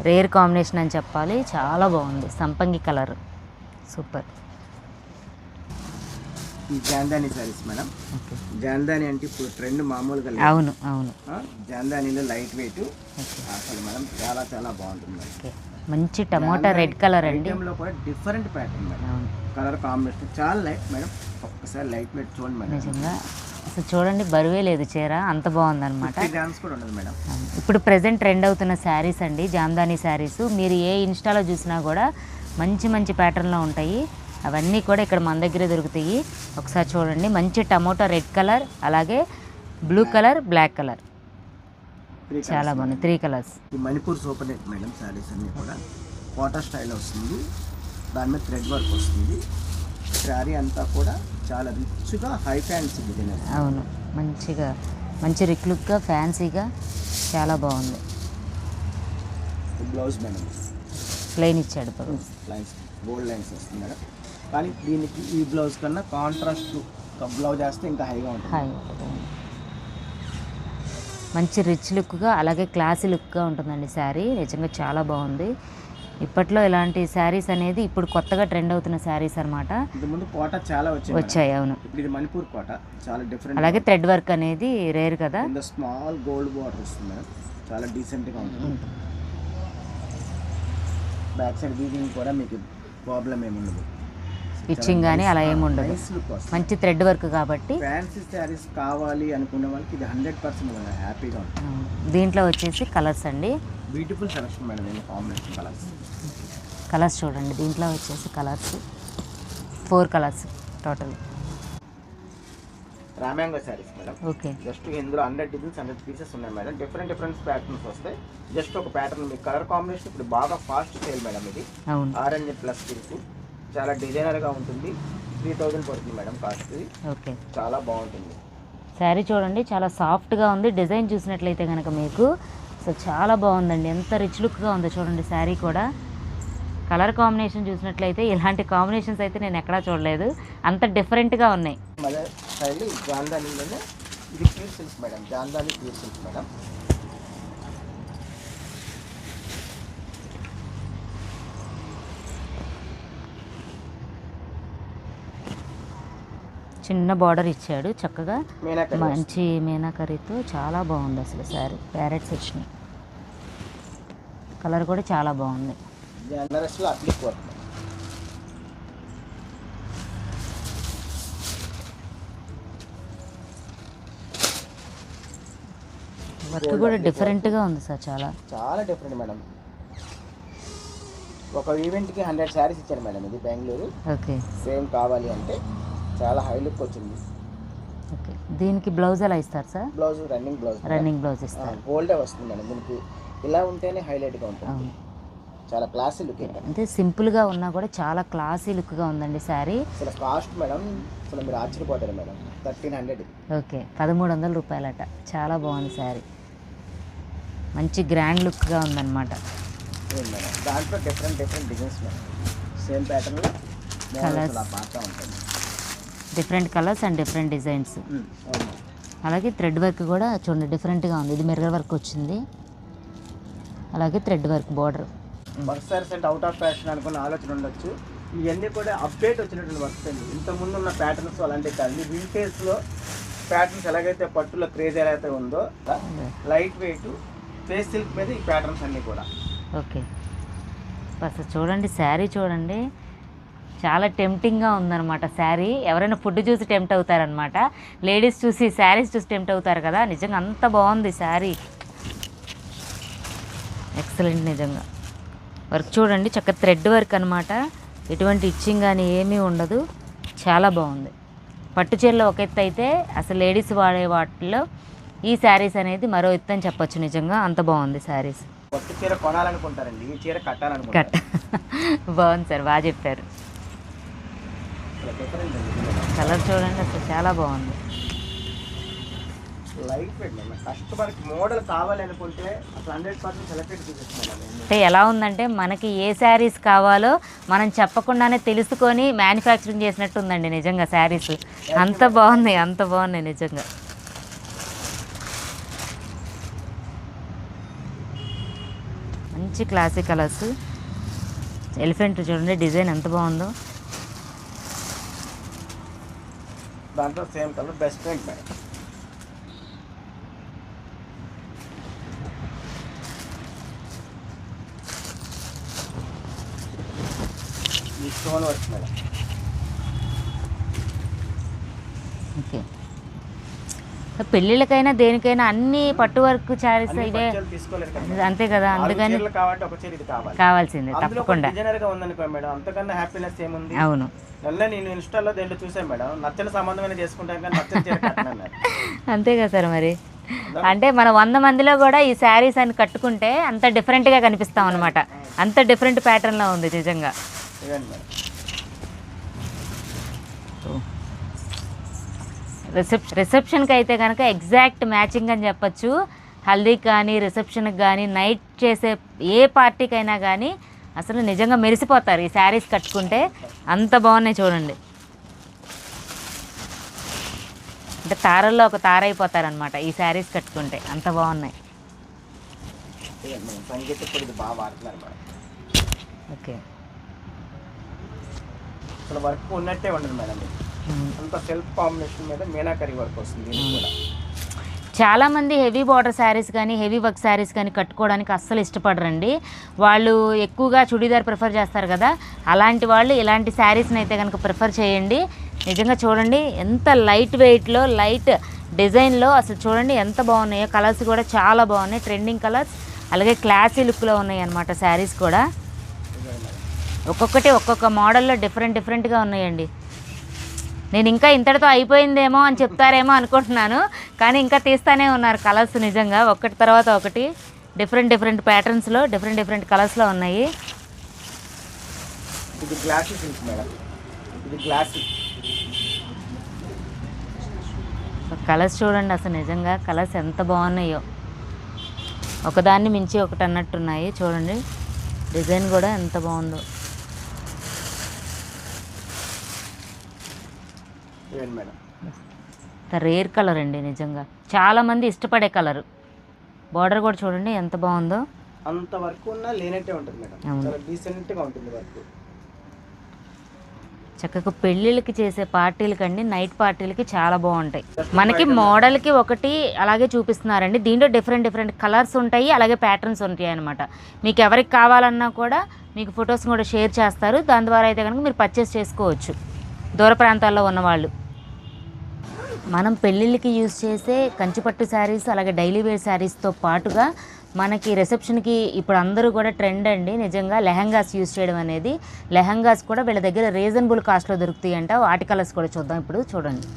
రేర్ కాంబినేషన్ అని చెప్పాలి. చాలా బాగుంది. సంపంగి కలర్ సూపర్. ఈ జాందాని సారీస్ మేడం. జాందాని అంటే ఇప్పుడు ట్రెండ్ మామూలుగా లేదు. అవును. జాందానీలో లైట్ వెయిట్ అసలు మేడం చాలా చాలా బాగుంటుంది. మంచి టమోటా రెడ్ కలర్ అండి. లో కూడా different pattern madam. Colour combination చాలా లైట్ మేడం. ఒక్కసారి లైట్ వెయిట్ చూడండి మేడం. నిజంగా అసలు చూడండి, బరువే లేదు చీర, అంత బాగుంది అనమాట. కూడా ఉండదు మేడం. ఇప్పుడు ప్రెసెంట్ ట్రెండ్ అవుతున్న శారీస్ అండి, జామ్దాని శారీస్. మీరు ఏ ఇన్స్టాలో చూసినా కూడా మంచి మంచి ప్యాటర్న్లో ఉంటాయి. అవన్నీ కూడా ఇక్కడ మన దగ్గరే దొరుకుతాయి. ఒకసారి చూడండి, మంచి టమోటా రెడ్ కలర్ అలాగే బ్లూ కలర్ బ్లాక్ కలర్ చాలా బాగుంది. 3 కలర్స్. ఈ Manipur super net madam saris అన్నీ కూడా కోటా స్టైల్ వస్తుంది. దాని మీద థ్రెడ్ వర్క్ వస్తుంది. శారీ అంతా కూడా చాలా రిచ్గా హై ఫ్యాన్సీ డిజైన్. అవును, మంచి రిక్ లుక్గా ఫ్యాన్సీగా చాలా బాగుంది. బ్లౌజ్ మేడం ప్లెయిన్ ఇచ్చాడు. లైన్స్ గోల్డ్ లైన్స్ వస్తుంది మేడం. కానీ దీనికి ఈ బ్లౌజ్ కన్నా కాంట్రాస్ట్ బ్లౌజ్ వేస్తే ఇంకా హైగా ఉంటుంది. మంచి రిచ్ లుక్గా అలాగే క్లాసీ లుక్గా ఉంటుందండి శారీ. నిజంగా చాలా బాగుంది. ఇప్పట్లో ఇలాంటి శారీస్ అనేది ఇప్పుడు కొత్తగా ట్రెండ్ అవుతున్న శారీస్ అనమాట. ముందు కోట చాలా వచ్చాయి. అవును, ఇది మణిపూర్ కోట చాలా డిఫరెంట్. అలాగే థ్రెడ్ వర్క్ అనేది రేర్ కదా. స్మాల్ గోల్డ్ బార్డర్ వస్తుంది మేడం. చాలా డీసెంట్గా ఉంటుంది. బ్యాక్ సైడ్ వీవింగ్ కూడా మీకు ప్రాబ్లం ఏముండదు. ఇచ్చింగ్ కానీ అలా ఏమి ఉండదు. మంచి థ్రెడ్ వర్క్ కాబట్టి ఫ్యాన్సీ శారీస్ కావాలి అనుకునే వాళ్ళకి ఇది 100% హ్యాపీగా ఉంటుంది. దీంట్లో వచ్చేసి కలర్స్ అండి. Beautiful selection madam. Combination colours చూడండి. దీంట్లో వచ్చేసి colours 4 colours total. Raw mango saris madam. Okay. Just ఇందులో 100 డిజైన్స్ 100 పీసెస్ ఉన్నాయి మేడం. డిఫరెంట్ ప్యాటర్న్స్ వస్తాయి. జస్ట్ ఒక ప్యాటర్న్ మీకు కలర్ కాంబినేషన్ ఇప్పుడు బాగా ఫాస్ట్ సేల్ మేడం. ఇది ఆరెంజ్ ప్లస్ పింక్ చాలా డిజైనర్గా ఉంటుంది. 3000 పడుతుంది మేడం కాస్ట్. ఓకే, చాలా బాగుంటుంది. శారీ చూడండి, చాలా సాఫ్ట్గా ఉంది. డిజైన్ చూసినట్లయితే కనుక మీకు అసలు చాలా బాగుందండి. ఎంత రిచ్ లుక్గా ఉందో చూడండి. శారీ కూడా కలర్ కాంబినేషన్ చూసినట్లయితే ఇలాంటి కాంబినేషన్స్ అయితే నేను ఎక్కడా చూడలేదు. అంత డిఫరెంట్గా ఉన్నాయి. జాందానీలోనే ఇది pure silk madam. Jamdani pure silk madam. చిన్న బార్డర్ ఇచ్చాడు చక్కగా. మంచి మీనాకరీతో చాలా బాగుంది అసలు శారీ. ప్యారెట్స్ వచ్చినాయి. కలర్ కూడా చాలా బాగుంది. వర్క్ కూడా డిఫరెంట్గా ఉంది సార్. చాలా డిఫరెంట్ మేడం. ఒక ఈవెంట్కి 100 శారీస్ ఇచ్చారు మేడం. ఇది బెంగళూరు. ఓకే. సేమ్ కావాలి అంటే చాలా హై లుక్ వచ్చింది. ఓకే. దీనికి బ్లౌజ్ ఎలా ఇస్తారు సార్? బ్లౌజ్ రన్నింగ్ బ్లౌజ్ ఇస్తారు. గోల్డే వస్తుంది మేడం. దీనికి ఇలా ఉంటేనే హైలైట్గా ఉంటుంది. చాలా క్లాసీ లుక్. అంటే సింపుల్గా ఉన్నా కూడా చాలా క్లాసీ లుక్గా ఉందండి శారీ. అసలు కాస్ట్ మేడం అసలు మీరు ఆశ్చర్యపోతారు మేడం. 1300. ఓకే, 1300 రూపాయలట. చాలా బాగుంది శారీ. మంచి గ్రాండ్ లుక్గా ఉందన్నమాట. మేడం దాంట్లో డిఫరెంట్ డిజైన్స్ మేడం. సేమ్ ప్యాటర్న్లో కలర్స్ ఉంటుంది. Different colours and different designs. అలాగే థ్రెడ్ వర్క్ కూడా చూడండి డిఫరెంట్గా ఉంది. ఇది మిర్రర్ వర్క్ వచ్చింది. అలాగే thread work border. Work saris అంటే అవుట్ ఆఫ్ ఫ్యాషన్ అనుకున్న ఆలోచన ఉండొచ్చు. ఇవన్నీ కూడా అప్డేట్ వచ్చినటువంటి వర్క్స్ అండి. ఇంతకుముందు ఉన్న ప్యాటర్న్స్ అలాంటివి కాదు. వింటేజ్లో ప్యాటర్న్స్ ఎలాగైతే పట్టులో క్రేజ్ ఎలా అయితే ఉందో లైట్ వెయిట్ ఫేస్ సిల్క్ మీద ఈ ప్యాటర్న్స్ అన్నీ కూడా. ఓకే, అసలు చూడండి శారీ చూడండి, చాలా టెంప్టింగ్గా ఉందన్నమాట శారీ. ఎవరైనా ఫుడ్ చూసి టెంప్ట్ అవుతారనమాట. లేడీస్ చూసి శారీస్ చూసి టెంప్ట్ అవుతారు కదా. నిజంగా అంత బాగుంది శారీ. ఎక్సలెంట్. నిజంగా వర్క్ చూడండి, చక్కగా థ్రెడ్ వర్క్ అనమాట. ఎటువంటి ఇచ్చింగ్ కానీ ఏమీ ఉండదు. చాలా బాగుంది. పట్టు చీరలో ఒక ఎత్తు అయితే అసలు లేడీస్ వాడే వాటిల్లో ఈ శారీస్ అనేది మరో ఎత్తు అని చెప్పొచ్చు. నిజంగా అంత బాగుంది శారీస్. కొత్త చీర కొనాలనుకుంటారండి, ఈ చీర కట్టాలనుకుంటారు. బాగుంది సార్, బాగా చెప్పారు. కలర్ చూడండి అసలు చాలా బాగుంది. లైట్ వెయిట్ కస్టమర్కి మోడల్ కావాలనుకుంటే అసలు 100% సెలెక్టెడ్ చూపిస్తున్నాను. అంటే ఎలా ఉందంటే మనకి ఏ శారీస్ కావాలో మనం చెప్పకుండానే తెలుసుకొని మ్యానుఫ్యాక్చరింగ్ చేసినట్టు ఉందండి నిజంగా శారీస్. అంత బాగున్నాయి నిజంగా. మంచి క్లాసిక్ కలర్స్. ఎలిఫెంట్ చూడండి డిజైన్ ఎంత బాగుందో. దాంట్లో same colour best friend madam. ఈ స్టోన్ వర్క్ మేడం. ఓకే, పెళ్ళిళ్ళకైనా దేనికైనా అన్ని పట్టు వర్క్ శారీస్ ఇవే తీసుకోలేదు కదా, అంతే కదా, అందుకని కాబట్టి ఒక చీర ఇది కావాలి, కావాల్సిందే తప్పకుండా. డిజైనర్ గా ఉందనుకో మేడం, అంతకన్నా హ్యాపీనెస్ ఏముంది. అవును, నేను ఇన్స్టాలో దేంట్లో చూసాను మేడం, నచ్చని సంబంధమైన చేసుకుంటాం కానీ నచ్చని చీర కట్టనన్నారు. అంతే కదా సార్. మరి అంటే మన 100 మందిలో కూడా ఈ శారీస్ అని కట్టుకుంటే అంత డిఫరెంట్గా కనిపిస్తాం అనమాట. అంత డిఫరెంట్ ప్యాటర్న్లో ఉంది నిజంగా. రిసెప్షన్కి అయితే కనుక ఎగ్జాక్ట్ మ్యాచింగ్ అని చెప్పచ్చు. హల్దీ కానీ రిసెప్షన్కి కానీ నైట్ చేసే ఏ పార్టీకైనా కానీ అసలు నిజంగా మెరిసిపోతారు ఈ శారీస్ కట్టుకుంటే. అంత బాగున్నాయి చూడండి. అంటే తారల్లో ఒక తార అయిపోతారనమాట ఈ శారీస్ కట్టుకుంటే, అంత బాగున్నాయి. ఓకే, అసలు వర్క్ ఉన్నట్టే ఉండదు మేడం. అంత సెల్ఫ్ కాంబినేషన్ మీద మీనాకరి వర్క్ వస్తుంది. చాలామంది హెవీ బార్డర్ శారీస్ కానీ హెవీ వర్క్ శారీస్ కానీ కట్టుకోవడానికి అస్సలు ఇష్టపడరండి. వాళ్ళు ఎక్కువగా చుడీదార్ ప్రిఫర్ చేస్తారు కదా, అలాంటి వాళ్ళు ఇలాంటి శారీస్ని అయితే కనుక ప్రిఫర్ చేయండి. నిజంగా చూడండి ఎంత లైట్ వెయిట్లో లైట్ డిజైన్లో అసలు చూడండి ఎంత బాగున్నాయో. కలర్స్ కూడా చాలా బాగున్నాయి, ట్రెండింగ్ కలర్స్, అలాగే క్లాసీ లుక్లో ఉన్నాయి అన్నమాట శారీస్ కూడా. ఒక్కొక్కటి ఒక్కొక్క మోడల్లో డిఫరెంట్గా ఉన్నాయండి. నేను ఇంకా ఇంతటితో అయిపోయిందేమో అని చెప్తారేమో అనుకుంటున్నాను, కానీ ఇంకా తీస్తూనే ఉన్నారు కలర్స్. నిజంగా ఒకటి తర్వాత ఒకటి డిఫరెంట్ ప్యాటర్న్స్లో డిఫరెంట్ కలర్స్లో ఉన్నాయి. ఇది గ్లాసీ సిల్క్ మేడం, ఇది గ్లాసీ. కలర్స్ చూడండి అసలు నిజంగా కలర్స్ ఎంత బాగున్నాయో, ఒకదాన్ని మించి ఒకటి అన్నట్టున్నాయి. చూడండి డిజైన్ కూడా ఎంత బాగుందో. రేర్ కలర్ అండి నిజంగా, చాలా మంది ఇష్టపడే కలర్. బార్డర్ కూడా చూడండి ఎంత బాగుందో. అంత వర్క్ ఉన్నా లేనట్టే ఉంటుంది మేడం, చాలా డీసెంట్ గా ఉంటుంది వర్క్. చక్కగా పెళ్ళిళ్ళకి చేసే పార్టీలకండి, నైట్ పార్టీలకి చాలా బాగుంటాయి. మనకి మోడల్కి ఒకటి అలాగే చూపిస్తున్నారండి. దీంట్లో డిఫరెంట్ కలర్స్ ఉంటాయి, అలాగే ప్యాటర్న్స్ ఉంటాయి అనమాట. మీకు ఎవరికి కావాలన్నా కూడా మీకు ఫొటోస్ కూడా షేర్ చేస్తారు. దాని ద్వారా అయితే కనుక మీరు పర్చేస్ చేసుకోవచ్చు దూర ప్రాంతాల్లో ఉన్నవాళ్ళు. మనం పెళ్ళిళ్ళకి యూజ్ చేసే కంచిపట్టు శారీస్ అలాగే డైలీ వేర్ శారీస్తో పాటుగా మనకి రిసెప్షన్కి ఇప్పుడు అందరూ కూడా ట్రెండ్ అండి నిజంగా లెహంగాస్ యూజ్ చేయడం అనేది. లెహంగాస్ కూడా వీళ్ళ దగ్గర రీజనబుల్ కాస్ట్లో దొరుకుతాయి అంట. వాటి కలర్స్ కూడా చూద్దాం ఇప్పుడు. చూడండి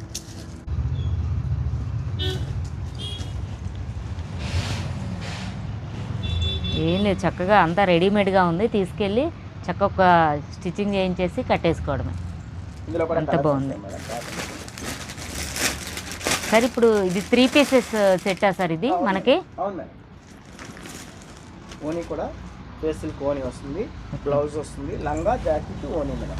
ఏం లేదు, చక్కగా అంతా రెడీమేడ్గా ఉంది. తీసుకెళ్ళి చక్కగా ఒక స్టిచ్చింగ్ చేయించేసి కట్టేసుకోవడమే. అంత బాగుంది సార్. ఇప్పుడు ఇది 3 పీసెస్ సెట్టా సార్ ఇది మనకి? అవును మేడం. ఓనీ కూడా ఫేసిల్ ఓనీ వస్తుంది, బ్లౌజ్ వస్తుంది, లంగా జాకెట్ ఓనీ మేడం.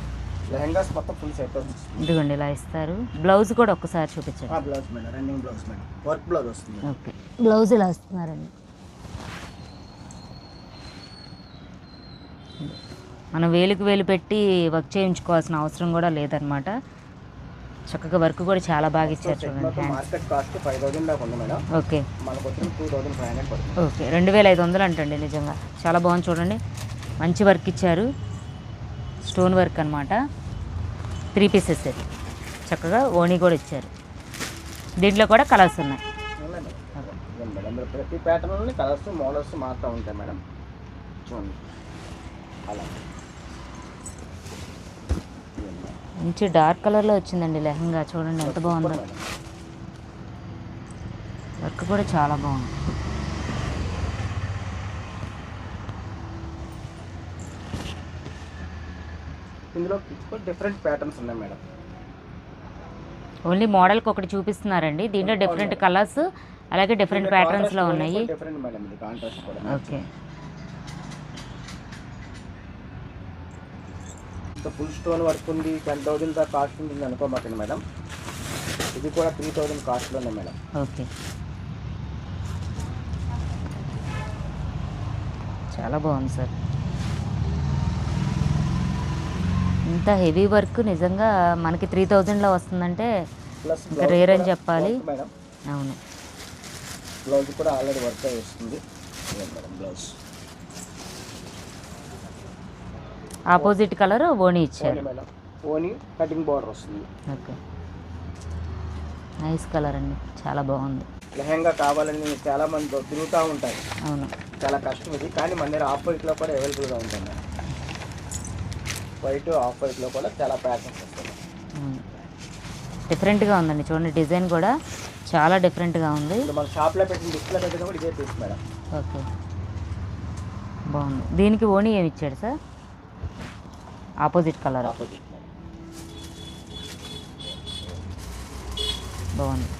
లెహంగాస్ మొత్తం ఫుల్ సెట్ వస్తుంది. ఇదిగోండి ఇలా ఇస్తారు. బ్లౌజ్ కూడా ఒక్కసారి చూపించండి. Blouse madam running blouse madam, work blouse వస్తుంది. ఓకే, బ్లౌజ్ ఇలా ఇస్తున్నారండి. మనం వేలుకు వేలు పెట్టి వర్క్ చేయించుకోవాల్సిన అవసరం కూడా లేదనమాట. చక్కగా వర్క్ కూడా చాలా బాగా ఇచ్చారు చూడండి. మార్కెట్ కాస్ట్ 5000 దాకా ఉంది మేడం. ఓకే, మనకు వచ్చిన 2500 పడుతుంది. ఓకే, 2500 అంటండి. నిజంగా చాలా బాగుంది చూడండి, మంచి వర్క్ ఇచ్చారు, స్టోన్ వర్క్ అనమాట. 3 పీసెస్ చక్కగా ఓణీ కూడా ఇచ్చారు. దీంట్లో కూడా కలర్స్ ఉన్నాయి మేడం. ప్రతి ప్యాటర్న్లోని కలర్స్ మోడల్స్ మారుతూ ఉంటాయి మేడం. చూడండి అలా మంచి డార్క్ కలర్లో వచ్చిందండి లెహంగా. చూడండి ఎంత బాగుందో, వర్క్ కూడా చాలా బాగుంది. ఇందులో డిఫరెంట్ ప్యాటర్న్స్ ఉన్నాయి మేడం. ఓన్లీ మోడల్కి ఒకటి చూపిస్తున్నారండి. దీంట్లో డిఫరెంట్ కలర్స్ అలాగే డిఫరెంట్ ప్యాటర్న్స్లో ఉన్నాయి. డిఫరెంట్ మేడం, ఇది కాంట్రాస్ట్ కూడా. ఓకే, ఫుల్ స్టోన్ వర్క్ ఉంది, 10,000 దాకా కాస్ట్ ఉంటుంది అనుకోమాకండి మేడం. ఇది కూడా 3000 కాస్ట్లోనే మేడం. ఓకే, చాలా బాగుంది సార్. ఇంత హెవీ వర్క్ నిజంగా మనకి 3000లో వస్తుందంటే ప్లస్ ఇంకా రేర్ అని చెప్పాలి. మేడం అవును, బ్లౌజ్ కూడా ఆల్రెడీ వర్క్ అయి వస్తుంది మేడం. బ్లౌజ్ ఆపోజిట్ కలర్ ఓణి ఇచ్చారు. మేడం ఓని కటింగ్ బార్డర్ వస్తుంది. ఓకే, నైస్ కలర్ అండి, చాలా బాగుంది. లెహంగా కావాలని చాలా మంది తిరుగుతూ ఉంటారు. అవును, చాలా కష్టం ఇది, కానీ మన దగ్గర ఆఫ్ వైట్లో కూడా అవైలబుల్గా ఉంటుంది. వైట్ ఆఫ్ వైట్లో కూడా చాలా ప్యాటర్న్స్ వస్తాయి. డిఫరెంట్గా ఉందండి, చూడండి డిజైన్ కూడా చాలా డిఫరెంట్గా ఉంది. ఇప్పుడు మన షాప్లో పెట్టిన డిస్ప్లే పెట్టిన కూడా ఇదే పీస్ మేడం. ఓకే, బాగుంది. దీనికి ఓణి ఏమి ఇచ్చాడు సార్? Opposite colour. ఆపోజిట్ బాగుంది,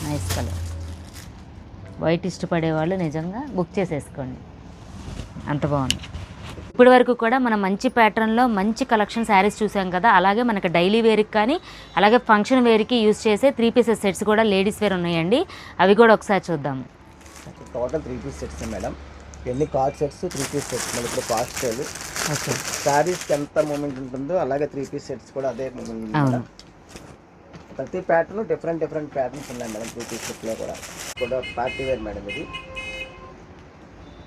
నైస్ కలర్. వైట్ ఇష్టపడే వాళ్ళు నిజంగా బుక్ చేసేసుకోండి, అంత బాగుంది. ఇప్పటి వరకు కూడా మనం మంచి ప్యాటర్న్లో మంచి కలెక్షన్ శారీస్ చూసాం కదా, అలాగే మనకి డైలీ వేర్కి కానీ అలాగే ఫంక్షన్ వేర్కి యూజ్ చేసే 3 పీసెస్ సెట్స్ కూడా లేడీస్ వేర్ ఉన్నాయండి. అవి కూడా ఒకసారి చూద్దాము. Total 3 piece sets madam. ఎన్ని కార్డ్ సెట్స్ 3 పీస్ సెట్స్ మళ్ళీ ఇప్పుడు ఫాస్ట్ సేల్. ఓకే, శారీస్కి ఎంత మూమెంట్ ఉంటుందో అలాగే 3 పీస్ సెట్స్ కూడా అదే మూమెంట్ ఉంది మేడం. ప్రతి ప్యాటర్న్ డిఫరెంట్ ప్యాటర్న్స్ ఉన్నాయి మేడం. 3 పీస్ సెట్లో కూడా పార్టీ వేర్ మేడం. ఇది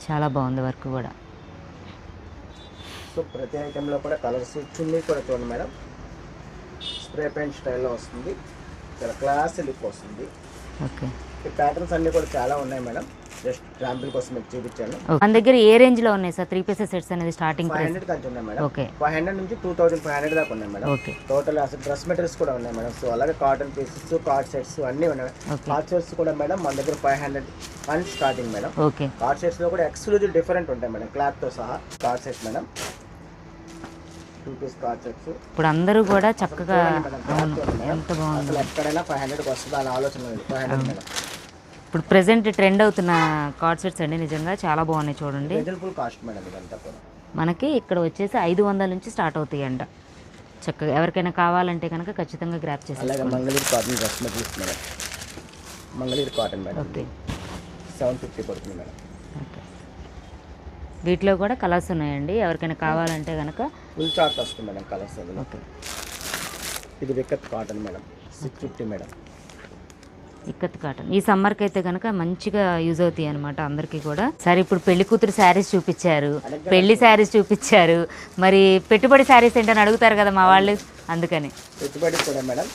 చాలా బాగుంది వర్క్ కూడా. సో ప్రతి ఐటెంలో కూడా కలర్స్ చున్నీ కూడా చూడండి మేడం, స్ప్రే పెయింట్ స్టైల్లో వస్తుంది. చాలా క్లాస్ లుక్ వస్తుంది. ఓకే, ఈ ప్యాటర్న్స్ అన్నీ కూడా చాలా ఉన్నాయి మేడం. జస్ట్ శాంపిల్ కోసం మీకు చూపించాను. మన దగ్గర ఏ రేంజ్లో ఉన్నాయి సార్ 3 పీసెస్ సెట్స్ అనేది? స్టార్టింగ్ 500 కంచి ఉన్నాయి మేడం. ఓకే, 500 నుంచి 2500 దాకా ఉన్నాయి మేడం. ఓకే, టోటల్ అసలు డ్రెస్ మెటీరియల్స్ కూడా ఉన్నాయి మేడం. సో అలాగే కాటన్ పీసెస్, కార్డ్ సెట్స్ అన్నీ ఉన్నాయి. కార్డ్ సెట్స్ కూడా మేడం మన దగ్గర 500 and starting madam. Okay, co-ord sets లో కూడా ఎక్స్క్లూజివ్ డిఫరెంట్ ఉంటాయి మేడం, క్లాత్ తో సహా. Co-ord sets madam, 2 piece co-ord sets. ఇప్పుడు అందరూ కూడా చక్కగా ఎంత బాగుంది. అసలు ఎక్కడైనా 500కి వస్తుంది అనే ఆలోచన లేదు. 500 మేడం. ఇప్పుడు ప్రెసెంట్ ట్రెండ్ అవుతున్న కార్డ్ సెట్స్ అండి, నిజంగా చాలా బాగున్నాయి చూడండి. రీజనబుల్ కాస్ట్ మేడం ఇదంతా కూడా. మనకి ఇక్కడ వచ్చేసి 500 నుంచి స్టార్ట్ అవుతాయి అంట. చక్కగా ఎవరికైనా కావాలంటే కనుక ఖచ్చితంగా గ్రాప్ చేసి. అలాగే Mangalagiri cotton dress materials madam. Mangalagiri cotton madam. Okay, 750 పడుతుంది మేడం. ఓకే, వీటిలో కూడా కలర్స్ ఉన్నాయండి, ఎవరికైనా కావాలంటే కనుక. ఫుల్ చార్ట్ వస్తుంది మేడం కలర్స్ అందులో. ఓకే, ఇది ikat cotton madam, 650 madam. Ikat cotton ఈ సమ్మర్కి అయితే కనుక మంచిగా యూజ్ అవుతాయి అనమాట అందరికీ కూడా. సరే, ఇప్పుడు పెళ్లి కూతురు శారీస్ చూపించారు, పెళ్లి శారీస్ చూపించారు, మరి పెట్టుబడి శారీస్ ఏంటని అడుగుతారు కదా మా వాళ్ళు, అందుకని. పెట్టుబడి కూడా మేడం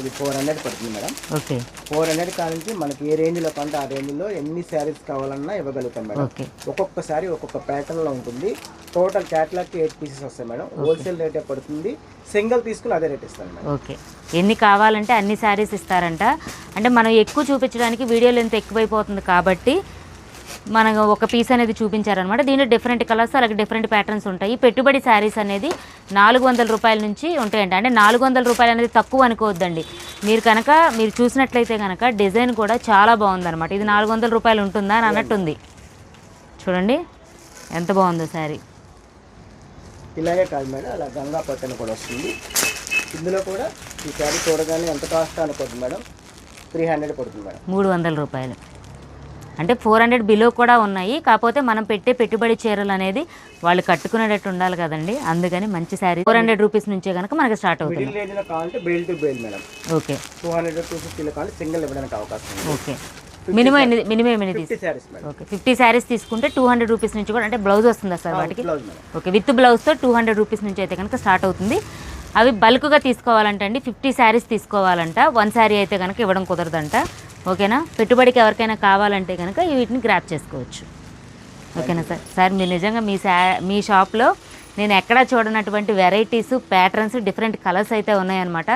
ఇది 400 పడుతుంది మేడం. ఓకే, 400 కానించి మనకి ఏ రేంజ్లో కంటే ఆ రేంజ్లో ఎన్ని శారీస్ కావాలన్నా ఇవ్వగలుగుతాం మేడం. ఓకే, ఒక్కొక్క శారీ ఒక్కొక్క ప్యాటర్న్లో ఉంటుంది. టోటల్ క్యాటలాగ్కి 8 పీసెస్ వస్తాయి మేడం. హోల్సేల్ రేటే పడుతుంది. సింగిల్ తీసుకుని అదే రేట్ ఇస్తాను మేడం. ఓకే, ఎన్ని కావాలంటే అన్ని శారీస్ ఇస్తారంట. అంటే మనం ఎక్కువ చూపించడానికి వీడియోలు ఎంత ఎక్కువైపోతుంది కాబట్టి మనకు ఒక పీస్ అనేది చూపించారనమాట. దీంట్లో డిఫరెంట్ కలర్స్ అలాగే డిఫరెంట్ ప్యాటర్న్స్ ఉంటాయి. పెట్టుబడి శారీస్ అనేది 400 రూపాయల నుంచి ఉంటాయండి. అంటే 400 రూపాయలు అనేది తక్కువ అనుకోవద్దండి. మీరు చూసినట్లయితే కనుక డిజైన్ కూడా చాలా బాగుందన్నమాట. ఇది 400 రూపాయలు ఉంటుందా అని అన్నట్టుంది. చూడండి ఎంత బాగుందో శారీ. ఇలాగే కాదు మేడం, అలా గంగా పట్టణ కూడా వస్తుంది. ఇందులో కూడా ఈ శారీ చూడగానే ఎంత కాస్ట్ అనుకోద్దు మేడం, 300 పడుతుంది మేడం. 300 రూపాయలు అంటే 400 బిలో కూడా ఉన్నాయి. కాకపోతే మనం పెట్టే పెట్టుబడి చీరలు అనేది వాళ్ళు కట్టుకునేటట్టు ఉండాలి కదండి, అందుకని మంచి శారీ 400 రూపీస్ నుంచే కనుక మనకి స్టార్ట్ అవుతుంది. మిడిల్ రేంజ్లో కావాలంటే bail to bail madam. Okay, 200 250లో కావాలి సింగిల్ ఇవ్వడానికి అవకాశం ఉంది. ఓకే, మినిమం ఎన్ని 50 శారీస్ మేడం. ఓకే, 50 శారీస్ తీసుకుంటే 200 రూపీస్ నుంచి కూడా, అంటే బ్లౌజ్ వస్తుందా సార్ వాటికి? Blouse madam. ఓకే, విత్ బ్లౌజ్తో 200 రూపీస్ నుంచి అయితే కనుక స్టార్ట్ అవుతుంది. అవి బల్క్గా తీసుకోవాలంటే అండి 50 శారీస్ తీసుకోవాలంట. 1 శారీ అయితే కనుక ఇవ్వడం కుదరదంట. ఓకేనా, పెట్టుబడికి ఎవరికైనా కావాలంటే కనుక వీటిని గ్రాప్ చేసుకోవచ్చు. ఓకేనా సార్? సార్ మీరు నిజంగా మీ షాప్లో నేను ఎక్కడా చూడనటువంటి వెరైటీస్, ప్యాటర్న్స్, డిఫరెంట్ కలర్స్ అయితే ఉన్నాయన్నమాట.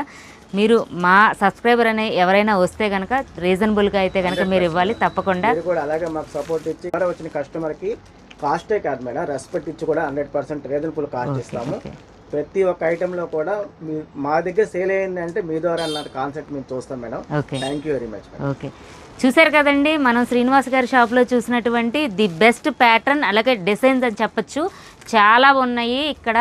మీరు మా సబ్స్క్రైబర్ అనే ఎవరైనా వస్తే కనుక రీజనబుల్గా అయితే కనుక మీరు ఇవ్వాలి తప్పకుండా. మీరు కూడా అలాగే మాకు సపోర్ట్ ఇచ్చి వచ్చిన కస్టమర్కి కాస్టే కాదు మేడం, రెస్పెక్ట్ ఇచ్చి కూడా 100% రీజనబుల్ కాస్ట్ ఇస్తాము. ప్రతి ఒక్క ఐటెంలో కూడా మా దగ్గర సేల్ అయ్యింది అంటే మీ ద్వారా అన్న కాన్సెప్ట్ మేము చూస్తాం madam. Okay, thank you very much. Okay, చూసారు కదండి, మనం శ్రీనివాస్ గారి షాప్లో చూసినటువంటి ది బెస్ట్ ప్యాటర్న్ అలాగే డిజైన్స్ అని చెప్పచ్చు. చాలా ఉన్నాయి. ఇక్కడ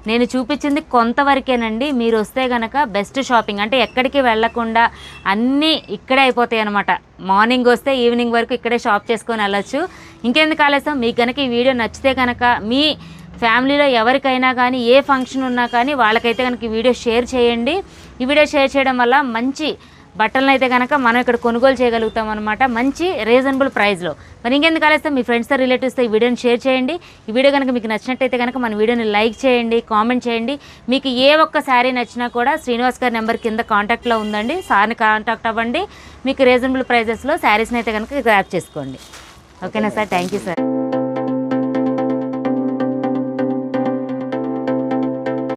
నేను చూపించింది కొంతవరకేనండి. మీరు వస్తే కనుక బెస్ట్ షాపింగ్ అంటే ఎక్కడికి వెళ్ళకుండా అన్నీ ఇక్కడే అయిపోతాయి అనమాట. మార్నింగ్ వస్తే ఈవినింగ్ వరకు ఇక్కడే షాప్ చేసుకొని వెళ్ళచ్చు. ఇంకెందుకు ఆలస్యం, మీకు కనుక ఈ వీడియో నచ్చితే కనుక మీ ఫ్యామిలీలో ఎవరికైనా కానీ ఏ ఫంక్షన్ ఉన్నా కానీ వాళ్ళకైతే కనుక ఈ వీడియో షేర్ చేయండి. ఈ వీడియో షేర్ చేయడం వల్ల మంచి బట్టలను అయితే కనుక మనం ఇక్కడ కొనుగోలు చేయగలుగుతాం అనమాట, మంచి రీజనబుల్ ప్రైస్లో. మరి ఇంకెందుకు ఆలస్యం, మీ ఫ్రెండ్స్తో రిలేటివ్స్తో ఈ వీడియోని షేర్ చేయండి. ఈ వీడియో కనుక మీకు నచ్చినట్టయితే కనుక మన వీడియోని లైక్ చేయండి, కామెంట్ చేయండి. మీకు ఏ ఒక్క శారీ నచ్చినా కూడా శ్రీనివాస్ గారి నెంబర్ కింద కాంటాక్ట్లో ఉందండి, సార్ని కాంటాక్ట్ అవ్వండి. మీకు రీజనబుల్ ప్రైజెస్లో శారీస్ని అయితే కనుక గ్రాప్ చేసుకోండి. ఓకేనా సార్? Thank you sir.